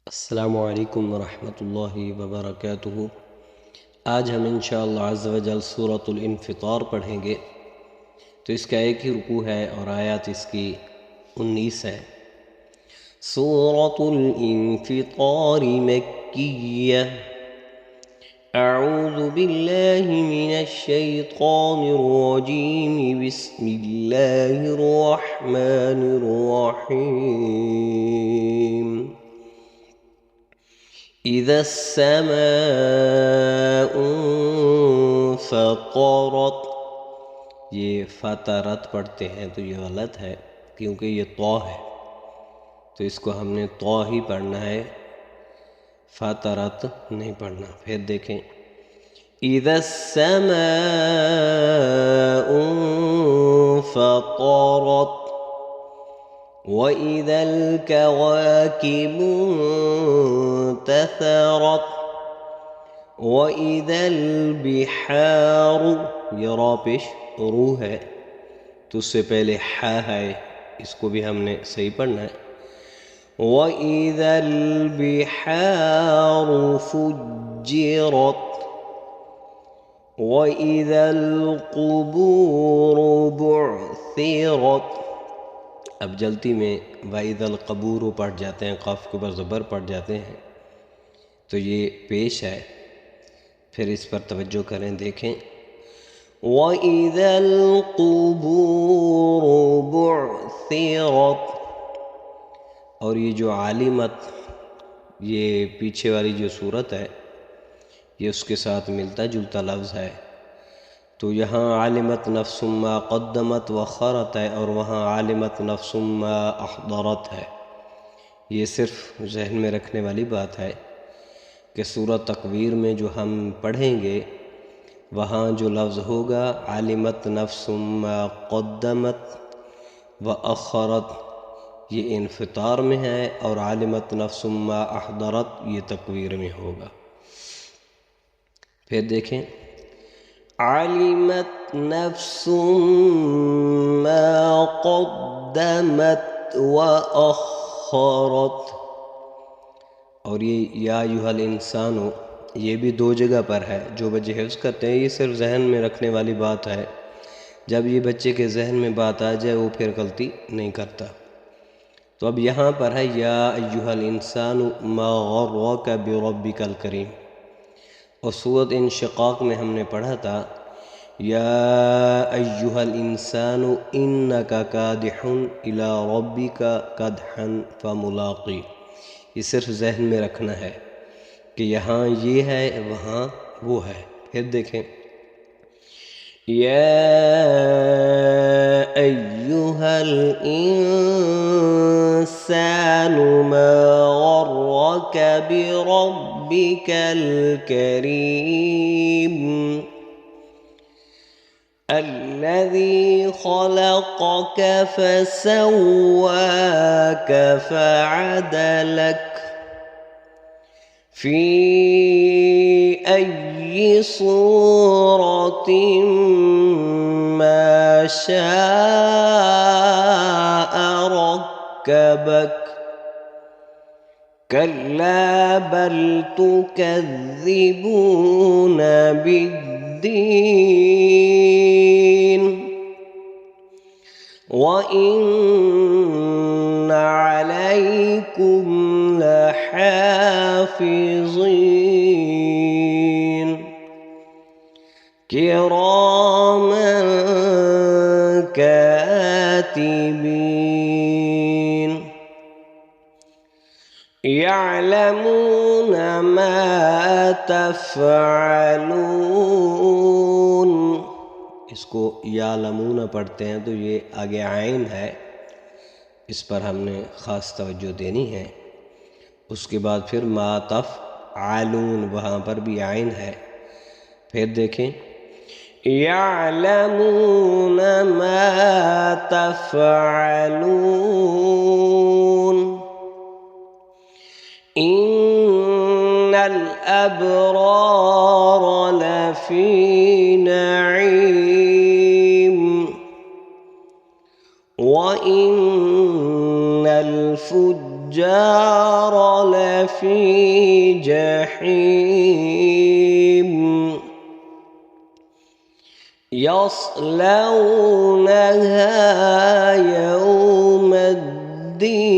अस्सलामु अलैकुम वरहमतुल्लाहि वबरकातुहू। आज हम इंशाअल्लाह अज़्ज़ व जल सूरतुल इन्फ़ितार पढ़ेंगे। तो इसका एक ही रुकू है और आयत इसकी 19 है। सूरतुल इन्फ़ितार मक्किय्या। अऊज़ु बिल्लाहि मिनश शैतानिर रजीम। बिस्मिल्लाहिर रहमानिर रहीम। इज़ा अस्समाउ फ़तरत। ये फ़तरत पढ़ते हैं तो ये गलत है क्योंकि ये तौ है, तो इसको हमने तौ ही पढ़ना है, फ़तरत नहीं पढ़ना। फिर देखें, इज़ा अस्समाउ फ़तरत वइज़ल कवाकिबु इंतथरत वइज़ल बिहारु। ये रा पेश रू है तो उससे पहले हा है, इसको भी हमने सही पढ़ना है। वइज़ल बिहारु फुज्जिरत वइज़ल क़ुबूरु बुअ्थिरत। अब जल्दी में वाइदल कबूर पढ़ जाते हैं, क़ाफ के ऊपर ज़बर पढ़ जाते हैं, तो ये पेश है। फिर इस पर तवज्जो करें, देखें, वइदल क़ुबूर बुअ्थिरत। और ये जो आलिमत, ये पीछे वाली जो सूरत है, ये उसके साथ मिलता जुलता लफ्ज़ है। तो यहाँ आलिमत नफ्सुम मा क़द्दमत व खरत है और वहाँ आलिमत नफ्सुम मा अहदरत है। ये सिर्फ जहन में रखने वाली बात है कि सूरत तकवीर में जो हम पढ़ेंगे वहाँ जो लफ्ज़ होगा आलिमत नफ्सुम मा क़द्दमत व अखरत, ये इन्फ़ितार में है, और आलिमत नफ्सुम मा अहदरत ये तकवीर में होगा। फिर देखें, आलिमत नफ्सुम मा क़द्दमत व अख़रत। और ये या अय्युहल इंसानो, ये भी दो जगह पर है। जो बच्चे हिफ्ज़ करते हैं, ये सिर्फ जहन में रखने वाली बात है। जब ये बच्चे के जहन में बात आ जाए वो फिर गलती नहीं करता। तो अब यहाँ पर है या अय्युहल इंसानु मा ग़र्रका बिरब्बिकल करीम। और सूरत इंशिक़ाक़ में हमने पढ़ा था या अय्युहल इंसानु इन्नका कादिहुन इला रब्बिका कदहन फमुलाक़ी। ये सिर्फ जहन में रखना है कि यहाँ ये है, वहाँ वो है। फिर देखें, या अय्युहल इंसानु मा ग़र्रका बिरब्बिकल करीम अल्लज़ी ख़लक़क फ़सव्वाक फ़अदलक फ़ी अय्यि सूरतिन मा शाअ रक्कबक कल्ला बल तुकज़्ज़िबून बिद्दीन व इन्न अलैकुम लहाफ़िज़ीन किरामन कातिबीन यअलमून मा तफ़अलून। इसको यालमून पढ़ते हैं तो ये आगे आइन है, इस पर हमने ख़ास तवज्जो देनी है। उसके बाद फिर मा तफ़अलून, वहाँ पर भी आइन है। फिर देखें, यअलमून मा तफ़अलून इन्नल अबरार लफ़ी नईम व इन्नल फुज्जार في جحيم يصلونها يوم الدين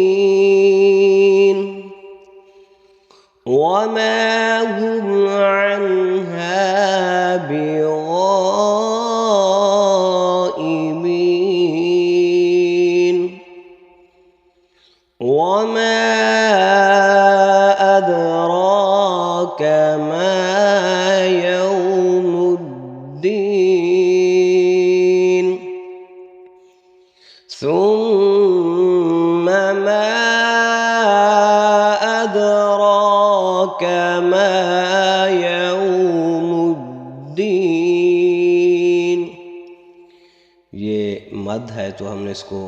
وما هم عنها بغائبين وما أدراك ما يوم الدين ثم ما أدراك ما يوم الدين. ये मद है तो हमने इसको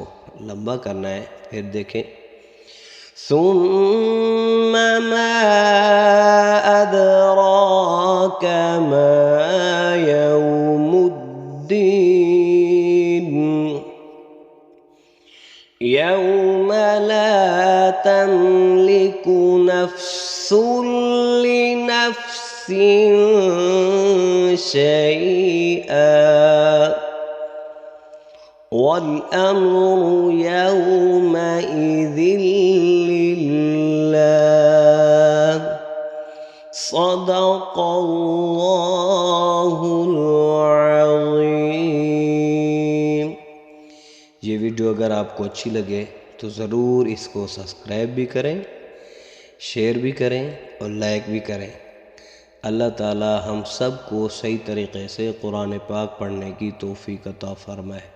लंबा करना है. फिर देखें ثم ما أدراك ما يوم الدين يوم لا تملك نفس لنفس شيئا والأمر يومئذ لله. صدق الله العظीम. ये वीडियो अगर आपको अच्छी लगे तो ज़रूर इसको सब्सक्राइब भी करें, शेयर भी करें और लाइक भी करें. अल्लाह ताला हम सब को सही तरीक़े से कुरान पाक पढ़ने की तौफ़ीक़ अता फ़रमाए.